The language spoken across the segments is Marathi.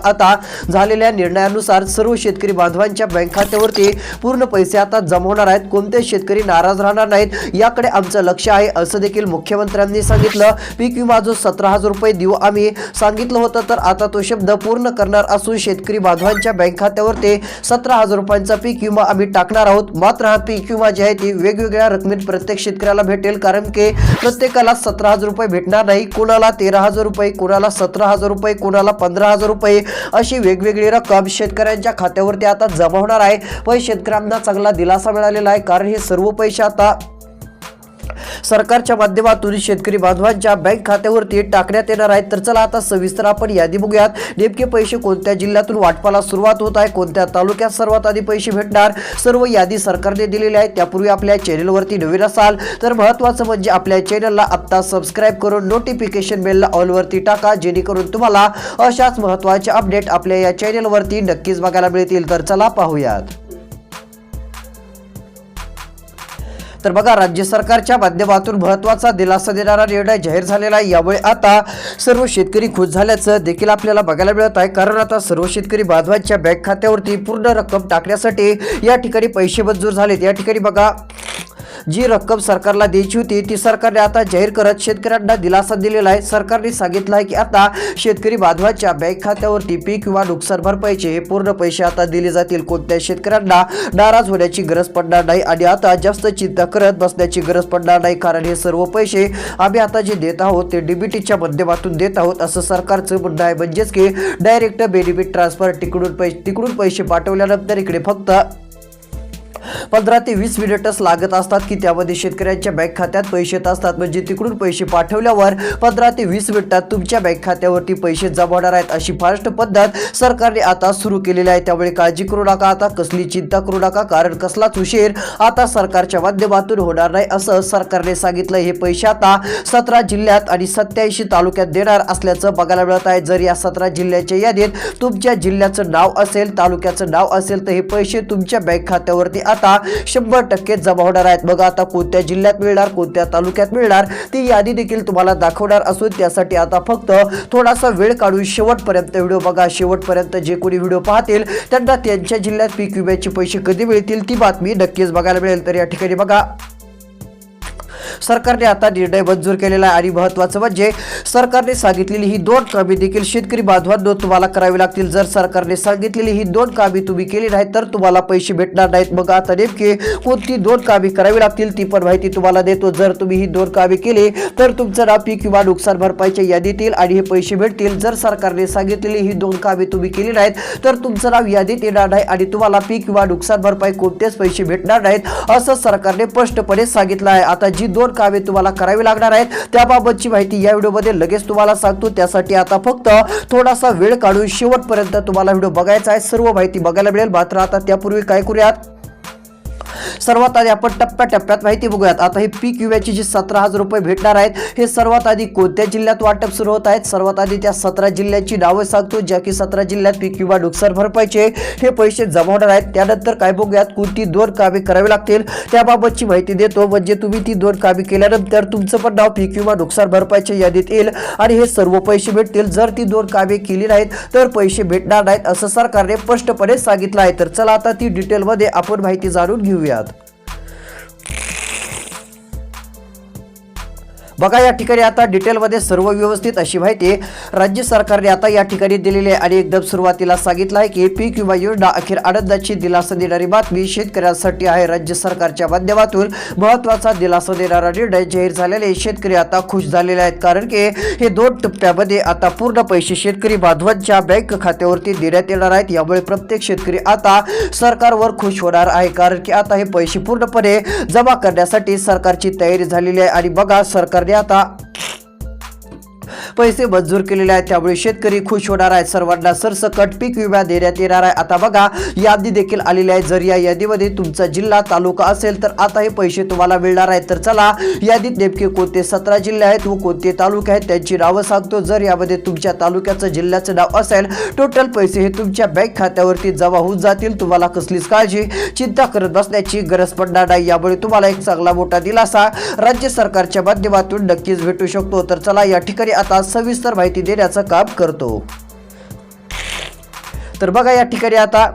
आता झालेल्या निर्णयानुसार सर्व शेतकरी बांधवांच्या बँक खात्यावरती पूर्ण पैसे आता जमा होणार आहेत। कोणते शेतकरी नाराज राहणार नाहीत याकडे आमचं लक्ष आहे असं देखील मुख्यमंत्र्यांनी सांगितलं। पीक विमा जो 17,000 रुपये देऊ आम्ही सांगितलं होतं, तर आता तो शब्द पूर्ण करणार असून शेतकरी बांधवांच्या बँक खात्यावरती 17,000 रुपयांचा पीक विमा आम्ही टाकणार आहोत। मात्र हा पीक विमा जे आहे ती वेगवेगळ्या रकमेत प्रत्येक शेतकऱ्याला भेटेल, कारण की प्रत्येकाला 17,000 रुपये भेटणार नाही। कोणाला 13,000 रुपये, कोणाला 17,000 रुपये, कोणाला 15,000 रुपये अशी वेगवेगळी रक्कम शेतकऱ्यांच्या खात्यावरती आता जमा होणार आहे। पण शेतकऱ्यांना चांगला दिलासा मिळालेला आहे, कारण हे सर्व पैसे आता सरकारच्या माध्यमातून शेतकरी बांधवांच्या बँक खात्यावरती टाकण्यात येणार आहेत। तर चला आता सविस्तर आपण यादी बघूयात। नेमके पैसे कोणत्या जिल्ह्यातून वाटपाला सुरुवात होत आहे, कोणत्या तालुक्यात सर्वात आधी पैसे भेटणार, सर्व यादी सरकारने दिलेली आहे। त्यापूर्वी आपल्या चॅनलवरती नवीन असाल तर महत्त्वाचं म्हणजे आपल्या चॅनलला आता सबस्क्राइब करून नोटिफिकेशन बेलला ऑल वरती टाका, जेणेकरून तुम्हाला अशाच महत्त्वाचे अपडेट आपल्या या चॅनलवरती नक्कीच बघायला मिळतील। तर चला पाहूयात। तर बघा, राज्य सरकारच्या माध्यमातून महत्त्वाचा दिलासा देणारा निर्णय जाहीर झालेला आहे। यामुळे आता सर्व शेतकरी खुश झाल्याचं देखील आपल्याला बघायला मिळत आहे, कारण आता सर्व शेतकरी बांधवांच्या बँक खात्यावरती पूर्ण रक्कम टाकण्यासाठी या ठिकाणी पैसे मंजूर झालेत। या ठिकाणी बघा, जी रक्कम सरकारला द्यायची होती ती सरकारने आता जाहीर करत शेतकऱ्यांना दिलासा दिलेला आहे। सरकारने सांगितलं आहे की आता शेतकरी बांधवांच्या बँक खात्यावरती पीक किंवा नुकसान भरपाईचे हे पूर्ण पैसे आता दिले जातील। कोणत्या शेतकऱ्यांना नाराज होण्याची गरज पडणार नाही आणि आता जास्त चिंता करत बसण्याची गरज पडणार नाही, कारण हे सर्व पैसे आम्ही आता जे देत आहोत ते डीबीटीच्या माध्यमातून देत आहोत असं सरकारचं म्हणणं आहे। म्हणजेच की डायरेक्ट बेनिफिट ट्रान्सफर तिकडून पैसे पाठवल्यानंतर इकडे फक्त 15 ते 20 मिनिटच लागत असतात की त्यामध्ये शेतकऱ्यांच्या बँक खात्यात पैसे येत असतात। म्हणजे तिकडून पैसे पाठवल्यावर 15 ते 20 मिनिटात तुमच्या बँक खात्यावरती पैसे जमा होणार आहेत, अशी फास्ट पद्धत सरकारने आता सुरू केलेली आहे। त्यामुळे काळजी करू नका, आता कसली चिंता करू नका, कारण कसलाच उशीर आता सरकारच्या माध्यमातून होणार नाही असं सरकारने सांगितलं। हे पैसे आता 17 जिल्ह्यात आणि 87 तालुक्यात देणार असल्याचं बघायला मिळत आहे। जर या 17 जिल्ह्याच्या यादीत तुमच्या जिल्ह्याचं नाव असेल, तालुक्याचं नाव असेल, तर हे पैसे तुमच्या बँक खात्यावरती आता 100% जमा होणार आहेत। बघा, आता कोणत्या जिल्ह्यात मिळणार, कोणत्या तालुक्यात मिळणार ती यादी देखील तुम्हाला दाखवणार असून त्यासाठी आता फक्त थोडासा वेळ काढून शेवटपर्यंत व्हिडिओ बघा। शेवटपर्यंत जे कोणी व्हिडिओ पाहतील त्यांना त्यांच्या जिल्ह्यात पीक विम्याचे पैसे कधी मिळतील ती बातमी नक्कीच बघायला मिळेल। तर या ठिकाणी बघा, सरकारने आता निर्णय मंजूर केलेला आहे आणि महत्त्वाचं म्हणजे सरकारने सांगितलेली ही 2 कामे देखील शेतकरी बांधवांनो तुम्हाला करावी लागतील। जर सरकारने सांगितलेली ही 2 कामे तुम्ही केली नाही तर तुम्हाला पैसे भेटणार नाहीत। मग आता नेमकी कोणती 2 कामे करावी लागतील ती पण माहिती तुम्हाला देतो। जर तुम्ही ही 2 कामे केली तर तुमचं नाव पीक किंवा नुकसान भरपाईच्या यादीत येईल आणि हे पैसे भेटतील। जर सरकारने सांगितलेली ही 2 कामे तुम्ही केली नाहीत तर तुमचं नाव यादीत येणार नाही आणि तुम्हाला पीक किंवा नुकसान भरपाई कोणतेच पैसे भेटणार नाहीत असं सरकारने स्पष्टपणे सांगितलं आहे। आता जी 2 कामे तुम्हाला करावी लागणार आहेत त्याबाबतची माहिती या व्हिडिओमध्ये लगेच तुम्हाला सांगतो। त्यासाठी आता फक्त थोडासा वेळ काढून शेवटपर्यंत तुम्हाला व्हिडिओ बघायचा आहे, सर्व माहिती बघायला मिळेल। मात्र आता त्यापूर्वी काय करूयात, सर्वात आधी आपण टप्प्याटप्प्यात माहिती बघूयात। आता हे पीक विम्याची जी 17,000 रुपये भेटणार आहेत हे सर्वात आधी कोणत्या जिल्ह्यात वाटप सुरू होत आहेत, सर्वात आधी त्या 17 जिल्ह्यांची नावे सांगतो ज्या की 17 जिल्ह्यात पीक विमा नुकसान भरपाईचे हे पैसे जमा होणार आहेत। त्यानंतर काय बघूयात, कोणती 2 कामे करावी लागतील त्याबाबतची माहिती देतो। म्हणजे तुम्ही ती 2 कामे केल्यानंतर तुमचं पण नाव पीक विमा नुकसान भरपाईच्या यादीत येईल आणि हे सर्व पैसे भेटतील। जर ती 2 कामे केली नाहीत तर पैसे भेटणार नाहीत असं सरकारने स्पष्टपणे सांगितलं आहे। तर चला आता ती डिटेलमध्ये आपण माहिती जाणून घेऊयात। बघा, या ठिकाणी आता डिटेलमध्ये सर्व व्यवस्थित अशी माहिती राज्य सरकारने आता या ठिकाणी दिलेली आहे आणि एकदम सुरुवातीला सांगितलं आहे की पीक विमा योजना अखेर आनंदाची दिलासा देणारी बातमी शेतकऱ्यांसाठी आहे। राज्य सरकारच्या माध्यमातून महत्त्वाचा दिलासा देणारा निर्णय जाहीर झालेले शेतकरी आता खुश झालेले आहेत, कारण की हे 2 टप्प्यामध्ये आता पूर्ण पैसे शेतकरी बांधवांच्या बँक खात्यावरती देण्यात येणार आहेत। यामुळे प्रत्येक शेतकरी आता सरकारवर खुश होणार आहे, कारण की आता हे पैसे पूर्णपणे जमा करण्यासाठी सरकारची तयारी झालेली आहे। आणि बघा, सरकार आता पैसे मंजूर केलेले आहेत त्यामुळे शेतकरी खुश होणार आहेत। सर्वांना सरसकट पीक विमा देण्यात येणार आहे। आता बघा, यादी देखील आलेली आहे। जर या यादीमध्ये तुमचा जिल्हा तालुका असेल तर आता हे पैसे तुम्हाला मिळणार आहेत। तर चला, यादीत नेमके कोणते 17 जिल्हे आहेत व कोणते तालुके आहेत त्यांची नावं सांगतो। जर यामध्ये तुमच्या तालुक्याचं जिल्ह्याचं नाव असेल टोटल पैसे हे तुमच्या बँक खात्यावरती जमा होऊन जातील। तुम्हाला कसलीच काळजी चिंता करत बसण्याची गरज पडणार नाही। यामुळे तुम्हाला एक चांगला मोठा दिलासा राज्य सरकारच्या माध्यमातून नक्कीच भेटू शकतो। तर चला, या ठिकाणी आता सविस्तर माहिती देण्याचं काम करतो। तर बघा या ठिकाणी आता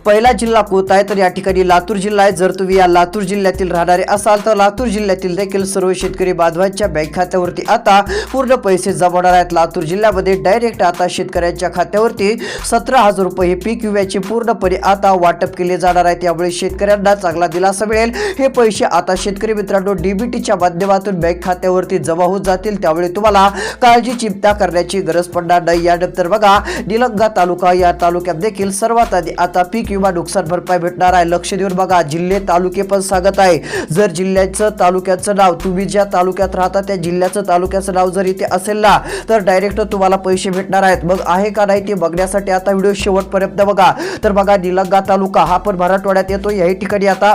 पहिला जिल्हा कोणता आहे तर या ठिकाणी लातूर जिल्हा आहे। जर तुम्ही या लातूर जिल्ह्यातील राहणारे असाल तर लातूर जिल्ह्यातील देखील सर्व शेतकरी बांधवांच्या बँक खात्यावरती आता पूर्ण पैसे जमा होणार आहेत। लातूर जिल्ह्यामध्ये डायरेक्ट आता शेतकऱ्यांच्या खात्यावरती 17,000 रुपये हे पीक विम्याचे पूर्णपणे आता वाटप केले जाणार आहेत। त्यामुळे शेतकऱ्यांना चांगला दिलासा मिळेल। हे पैसे आता शेतकरी मित्रांनो डीबीटीच्या माध्यमातून बँक खात्यावरती जमा होत जातील। त्यामुळे तुम्हाला काळजी चिंता करण्याची गरज पडणार नाही। यानंतर बघा निलंगा तालुका, या तालुक्यात देखील सर्वात आधी आता पीक विमा नुकसान भरपाई भेटणार आहे। लक्ष देऊन बघा, जिल्हे तालुके पण सांगत आहे। जर जिल्ह्याचं तालुक्याचं नाव, तुम्ही ज्या तालुक्यात राहता त्या जिल्ह्याचं तालुक्याचं नाव जर इथे असेल ना तर डायरेक्ट तुम्हाला पैसे भेटणार आहेत। मग आहे का नाही ते बघण्यासाठी आता व्हिडिओ शेवटपर्यंत बघा। तर बघा निलंगा तालुका हा पण मराठवाड्यात येतो। याही ठिकाणी आता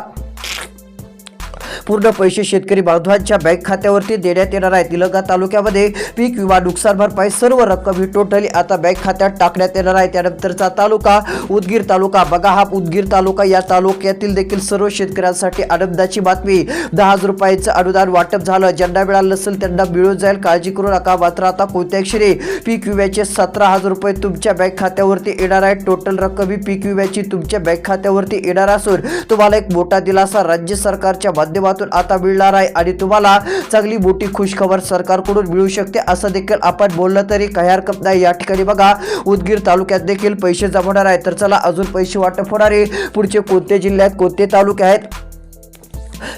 पूर्ण पैसे शेतकरी बांधवांच्या बँक खात्यावरती देण्यात येणार आहेत। निलंगा तालुक्यामध्ये पीक विमा नुकसान भरपाई सर्व रक्कम ही टोटली आता बँक खात्यात टाकण्यात येणार आहे। त्यानंतरचा तालुका उदगीर तालुका, बघा हा उदगीर तालुका, या तालुक्यातील देखील सर्व शेतकऱ्यांसाठी आनंदाची बातमी, 10,000 रुपयाचं अनुदान वाटप झालं। ज्यांना मिळालं नसेल त्यांना मिळून जाईल, काळजी करू नका। मात्र आता कोणत्या क्षणी पीक विम्याचे 17,000 रुपये तुमच्या बँक खात्यावरती येणार आहेत। टोटल रक्कम ही पीक विम्याची तुमच्या बँक खात्यावरती येणार असून तुम्हाला एक मोठा दिलासा राज्य सरकारच्या माध्यमातून आता मिळणार आहे आणि तुम्हाला चांगली मोठी खुशखबर सरकारकडून मिळू शकते असं देखील आपण बोललं तरी काही हरकत नाही। या ठिकाणी बघा उदगीर तालुक्यात देखील पैसे जमा होणार आहेत। तर चला अजून पैसे वाटप होणारे पुढचे कोणते जिल्ह्यात कोणते तालुके आहेत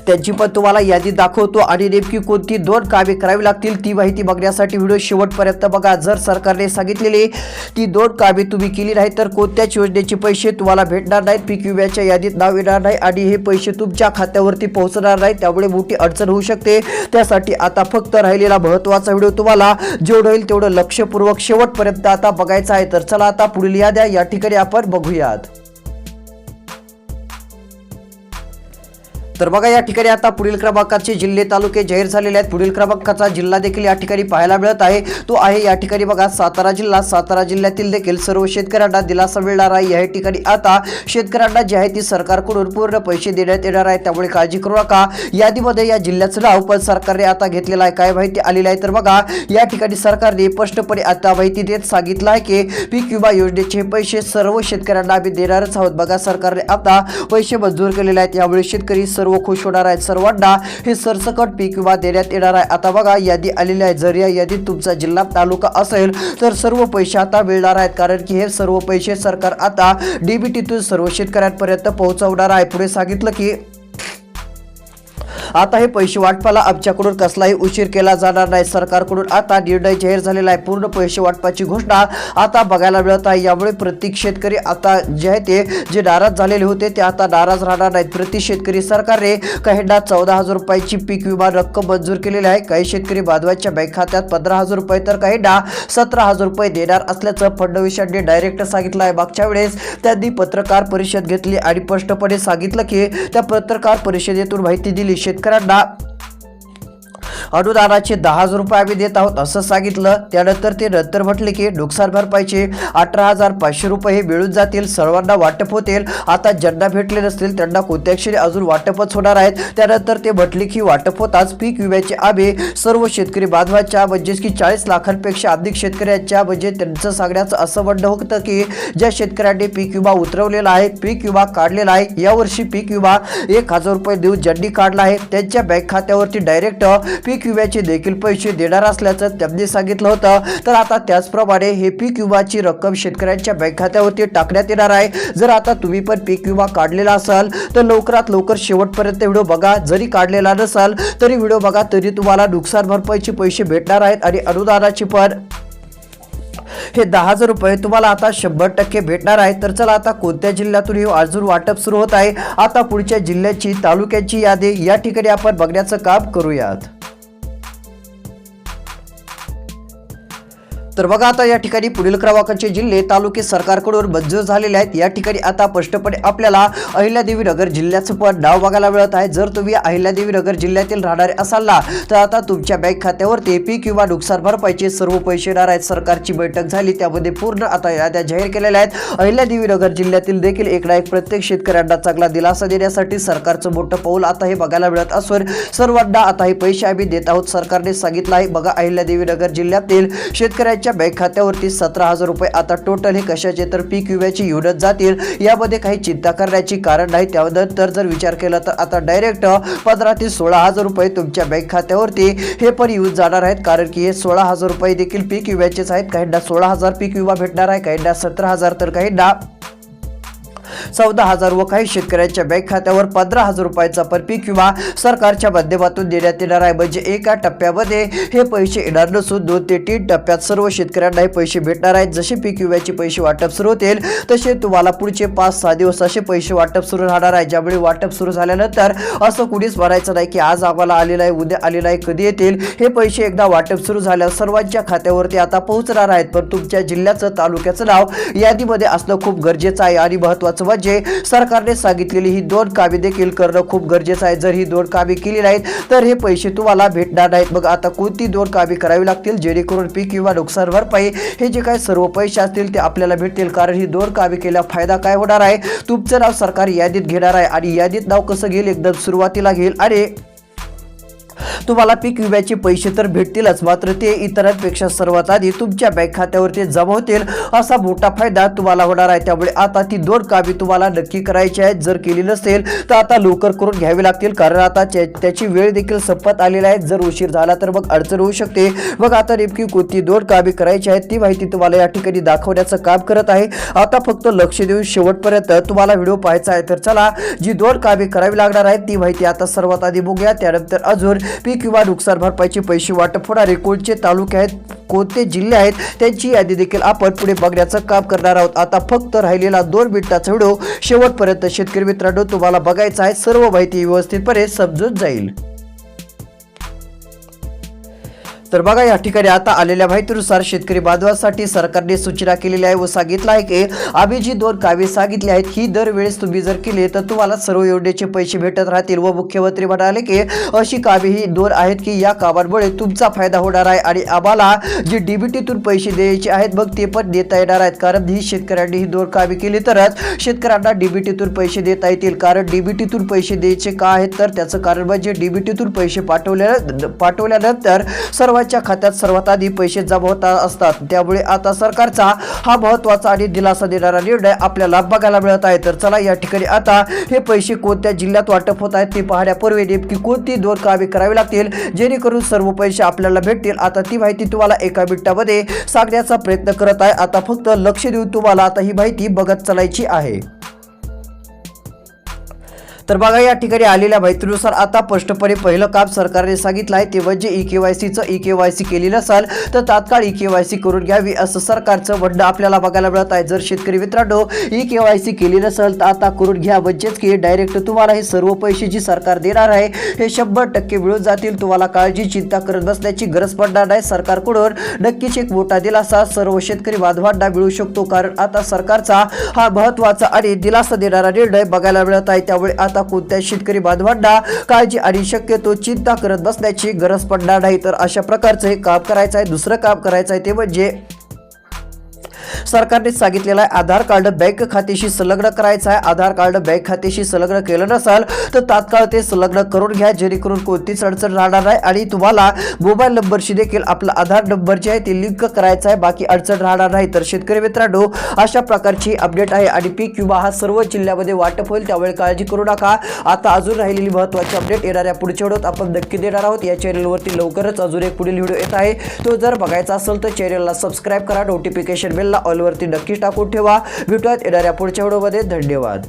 त्यांची पण तुम्हाला यादी दाखवतो आणि नेमकी कोणती 2 कामे करावी लागतील ती माहिती बघण्यासाठी व्हिडिओ शेवटपर्यंत बघा। जर सरकारने सांगितलेली ती 2 कामे तुम्ही केली नाही तर कोणत्याच योजनेचे पैसे तुम्हाला भेटणार नाहीत, पीक विम्याच्या यादीत नाव येणार नाही आणि हे पैसे तुमच्या खात्यावरती पोहोचणार नाही। त्यामुळे मोठी अडचण होऊ शकते। त्यासाठी आता फक्त राहिलेला महत्त्वाचा व्हिडिओ तुम्हाला जेवढं होईल तेवढं लक्षपूर्वक शेवटपर्यंत आता बघायचा आहे। तर चला आता पुढील याद्या या ठिकाणी आपण बघूयात। तर बघा या ठिकाणी आता पुढील क्रमांकाचे जिल्हे तालुके जाहीर झालेले आहेत। पुढील क्रमांकाचा जिल्हा देखील या ठिकाणी पाहायला मिळत आहे, तो आहे या ठिकाणी बघा सातारा जिल्हा। सातारा जिल्ह्यातील देखील सर्व शेतकऱ्यांना दिलासा मिळणार आहे। या ठिकाणी आता शेतकऱ्यांना जे आहे ती सरकारकडून पूर्ण पैसे देण्यात येणार आहेत। त्यामुळे काळजी करू नका। यादीमध्ये या जिल्ह्याचं नाव पण सरकारने आता घेतलेलं आहे। काय माहिती आलेली आहे तर बघा या ठिकाणी सरकारने स्पष्टपणे आता माहिती देत सांगितलं आहे की पीक विमा योजनेचे पैसे सर्व शेतकऱ्यांना आम्ही देणारच आहोत। बघा सरकारने आता पैसे मंजूर केलेले आहेत। यामुळे शेतकरी सर्व खुश होणार आहेत। सर्वांना हे सरसकट पीक विमा देण्यात येणार आहे। आता बघा यादी आलेली आहे। जर या यादीत तुमचा जिल्हा तालुका असेल तर सर्व पैसे आता मिळणार आहेत, कारण की हे सर्व पैसे सरकार आता डीबीटीतून सर्व शेतकऱ्यांपर्यंत पोहोचवणार आहे। पुढे सांगितलं की आता हे पैसे वाटपाला आमच्याकडून कसलाही उशीर केला जाणार नाही। सरकारकडून आता निर्णय जाहीर झालेला आहे। पूर्ण पैसे वाटपाची घोषणा आता बघायला मिळत आहे। यामुळे प्रत्येक शेतकरी आता जे आहे ते जे नाराज झालेले होते ते आता नाराज राहणार नाहीत। प्रति शेतकरी सरकारने काहींना 14,000 रुपयाची पीक विमा रक्कम मंजूर केलेली आहे। काही शेतकरी बांधवांच्या बँक खात्यात 15,000 रुपये तर काहींना 17,000 रुपये देणार असल्याचं फडणवीसांनी डायरेक्ट सांगितलं आहे। मागच्या वेळेस त्यांनी पत्रकार परिषद घेतली आणि स्पष्टपणे सांगितलं की त्या पत्रकार परिषदेतून माहिती दिली शेतकऱ्यांना अनुदानाचे 10,000 रुपये आम्ही देत आहोत असं सांगितलं। त्यानंतर ते नंतर म्हटले की नुकसान भरपाईचे 18,500 रुपये हे मिळून जातील, सर्वांना वाटप होतील। आता ज्यांना भेटले नसतील त्यांना कोणत्या क्षणी अजून वाटपच होणार आहेत। त्यानंतर ते म्हटले की वाटप होताच पीक विम्याचे आम्ही सर्व शेतकरी बांधवांच्या म्हणजेच की 40 लाखांपेक्षा अधिक शेतकऱ्यांच्या म्हणजे त्यांचं सांगण्याचं असं म्हणणं होतं की ज्या शेतकऱ्यांनी पीक विमा उतरवलेला आहे, पीक विमा काढलेला आहे, यावर्षी पीक विमा 1,000 रुपये देऊन ज्यांनी काढला आहे त्यांच्या बँक खात्यावरती डायरेक्ट पीक विम्याचे देखील पैसे देणार असल्याचं त्यांनी सांगितलं होतं। तर आता त्याचप्रमाणे हे पीक विम्याची रक्कम शेतकऱ्यांच्या बँक खात्यावरती टाकण्यात येणार आहे। जर आता तुम्ही पण पीक विमा काढलेला असाल तर लवकरात लवकर शेवटपर्यंत व्हिडिओ बघा। जरी काढलेला नसाल तरी व्हिडिओ बघा, तरी तुम्हाला नुकसान भरपाईचे पैसे भेटणार आहेत आणि अनुदानाची पण हे 10,000 रुपये तुम्हाला आता 100% भेटणार आहे। तर चला आता कोणत्या जिल्ह्यातून हे अजून वाटप सुरू होत आहे, आता पुढच्या जिल्ह्याची तालुक्याची यादी या ठिकाणी आपण बघण्याचं काम करूयात। तर बघा आता या ठिकाणी पुढील क्रमांकाचे जिल्हे तालुके सरकारकडून मंजूर झालेले आहेत। या ठिकाणी आता स्पष्टपणे आपल्याला अहिल्यादेवी नगर जिल्ह्याचं पण नाव बघायला मिळत आहे। जर तुम्ही अहिल्यादेवी नगर जिल्ह्यातील राहणारे असाल ना तर आता तुमच्या बँक खात्यावरती पीक विमा नुकसान भरपाईचे सर्व पैसे येणार आहेत। सरकारची बैठक झाली त्यामध्ये पूर्ण आता याद्या जाहीर केलेल्या आहेत। अहिल्यादेवी नगर जिल्ह्यातील देखील एक ना एक प्रत्येक शेतकऱ्यांना चांगला दिलासा देण्यासाठी सरकारचं मोठं पाऊल आता हे बघायला मिळत असून सर्वांना आता हे पैसे आम्ही देत आहोत सरकारने सांगितलं आहे। बघा अहिल्यादेवी नगर जिल्ह्यातील शेतकऱ्यांच्या तुमच्या बँक खात्यावरती 17,000 रुपये आता टोटल हे कशाचे तर पीक विम्याची युनिट जातील. यामध्ये काही चिंता करण्याची कारण नाही. त्यानंतर जर विचार केला तर आता डायरेक्ट 15 ते 16,000 रुपये तुमच्या बँक खात्यावरती हे पण यूज जाणार आहेत, कारण की हे 16,000 रुपये देखील पीक विम्याचेच आहेत. काहींना 16,000 पीक विमा भेटणार आहे, काहींना 17,000 तर काहींना 14,000 व काही शेतकऱ्यांच्या बँक खात्यावर 15,000 रुपयाचा पण पीक विमा सरकारच्या माध्यमातून देण्यात येणार आहे. म्हणजे एका टप्प्यामध्ये हे पैसे येणार नसून 2 ते 3 टप्प्यात सर्व शेतकऱ्यांना हे पैसे भेटणार आहेत. जसे पीक विम्याचे पैसे वाटप सुरू होतील तसे तुम्हाला पुढचे 5-6 दिवस असे पैसे वाटप सुरू राहणार आहे. ज्यामुळे वाटप सुरू झाल्यानंतर असं कुणीच म्हणायचं नाही की आज आम्हाला आलेला आहे, उद्या आलेला आहे, कधी येतील. हे पैसे एकदा वाटप सुरू झाल्यावर सर्वांच्या खात्यावरती आता पोहोचणार आहेत. पण तुमच्या जिल्ह्याचं, तालुक्याचं नाव यादीमध्ये असणं खूप गरजेचं आहे. आणि महत्त्वाचं म्हणजे सरकारने सांगितलेली ही 2 कामे देखील करणं खूप गरजेचं आहे. जर ही 2 कामे केली नाहीत तर हे पैसे तुम्हाला भेटणार नाहीत. मग आता कोणती 2 कामे करावी लागतील जेणेकरून पीक विमा नुकसान भरपाई हे जे काही सर्व पैसे असतील ते आपल्याला भेटतील. कारण ही 2 कामे केल्या फायदा काय होणार आहे, तुमचं नाव सरकार यादीत घेणार आहे. आणि यादीत नाव कसं घेईल, एकदम सुरुवातीला घेईल आणि तुम्हाला पीक विम्याचे पैसे तर भेटतीलच, मात्र ते इतरांपेक्षा सर्वात आधी तुमच्या बँक खात्यावरती जमा होतील. असा मोठा फायदा तुम्हाला होणार आहे. त्यामुळे आता ती 2 कामे तुम्हाला नक्की करायची आहेत. जर केली नसेल तर आता लवकर करून घ्यावी लागतील, कारण आता त्याची वेळ देखील संपत आलेली आहे. जर उशीर झाला तर मग अडचण होऊ शकते. मग आता नेमकी कोणती 2 कामे करायची आहेत ती माहिती तुम्हाला या ठिकाणी दाखवण्याचं काम करत आहे. आता फक्त लक्ष देऊन शेवटपर्यंत तुम्हाला व्हिडिओ पाहायचा आहे. तर चला, जी 2 कामे करावी लागणार आहेत ती माहिती आता सर्वात आधी बघूया. त्यानंतर अजून पीक विमा नुकसान भरपाईचे पैसे वाटप होणारे कोणते तालुके आहेत, कोणते जिल्हे आहेत त्यांची यादी देखील आपण पुढे बघण्याचं काम करणार आहोत. आता फक्त राहिलेला 2 मिनिटाचा व्हिडिओ शेवटपर्यंत शेतकरी मित्रांनो तुम्हाला बघायचा आहे. सर्व माहिती व्यवस्थितपणे समजून जाईल. तर बघा, या ठिकाणी आता आलेल्या माहितीनुसार शेतकरी बांधवांसाठी सरकारने सूचना केलेली आहे व सांगितलं आहे की आम्ही जी 2 कामे सांगितली आहेत ही दरवेळेस तुम्ही जर केली तर तुम्हाला सर्व योजनेचे पैसे भेटत राहतील. व मुख्यमंत्री म्हणाले की अशी कामे ही 2 आहेत की या कामांमुळे तुमचा फायदा होणार आहे आणि आम्हाला जे डीबीटीतून पैसे द्यायचे आहेत मग ते पण देता येणार आहेत. कारण ही शेतकऱ्यांनी ही 2 कामे केली तरच शेतकऱ्यांना डीबीटीतून पैसे देता येतील. कारण डीबीटीतून पैसे द्यायचे का आहेत तर त्याचं कारण म्हणजे डीबीटीतून पैसे पाठवल्यानंतर सर्वांच्या खात्यात सर्वात आधी पैसे जमा होत असतात. त्यामुळे आता सरकारचा हा महत्त्वाचा आणि दिलासा देणारा निर्णय आपल्याला बघायला मिळत आहे. तर चला, या ठिकाणी आता हे पैसे कोणत्या जिल्ह्यात वाटप होत आहेत ते पाहण्यापूर्वी नेमकी कोणती 2 कामे करावी लागतील जेणेकरून सर्व पैसे आपल्याला भेटतील, आता ती माहिती तुम्हाला एका मिनिटामध्ये सांगण्याचा प्रयत्न करत आहे. आता फक्त लक्ष देऊन तुम्हाला आता ही माहिती बघत चालायची आहे. तर बघा, या ठिकाणी आलेल्या माहितीनुसार आता स्पष्टपणे पहिलं काम सरकारने सांगितलं आहे ते म्हणजे ई-केवायसी केली नसेल तर तात्काळ ई-केवायसी करून घ्यावी असं सरकारचं म्हणणं आपल्याला बघायला मिळत आहे. जर शेतकरी मित्रांनो ई-केवायसी केली नसेल तर आता करून घ्या, म्हणजेच की डायरेक्ट तुम्हाला हे सर्व पैसे जी सरकार देणार आहे हे 100% मिळून जातील. तुम्हाला काळजी चिंता करत बसण्याची गरज पडणार नाही. सरकारकडून नक्कीच एक मोठा दिलासा सर्व शेतकरी बांधवांना मिळू शकतो, कारण आता सरकारचा हा महत्त्वाचा आणि दिलासा देणारा निर्णय बघायला मिळत आहे. त्यामुळे आता कोणत्या शेतकरी बांधवांना काळजी आणि शक्यतो चिंता करत बसण्याची गरज पडणार नाही. तर अशा प्रकारचं हे काम करायचं आहे. दुसरं काम करायचं आहे ते म्हणजे सरकारने सांगितलेलं आहे आधार कार्ड बँक खात्याशी संलग्न करायचं आहे. आधार कार्ड बँक खात्याशी संलग्न केलं नसेल तर तात्काळ ते संलग्न करून घ्या, जेणेकरून कोणतीच अडचण राहणार नाही. आणि तुम्हाला मोबाईल नंबरशी देखील आपला आधार नंबर जे आहे ते लिंक करायचा आहे, बाकी अडचण राहणार नाही. तर शेतकरी मित्रांनो, अशा प्रकारची अपडेट आहे. आणि पीक विमा हा सर्व जिल्ह्यामध्ये वाटप होईल, त्यामुळे काळजी करू नका. आता अजून राहिलेली महत्त्वाची अपडेट येणाऱ्या पुढच्या व्हिडिओत आपण नक्की देणार आहोत. या चॅनलवरती लवकरच अजून एक पुढील व्हिडिओ येत आहे, तो जर बघायचा असेल तर चॅनलला सबस्क्राईब करा, नोटिफिकेशन बेलला ऑलवरती नक्की टाकून ठेवा. भेटूयात येणाऱ्या पुढच्या व्हिडिओमध्ये. धन्यवाद.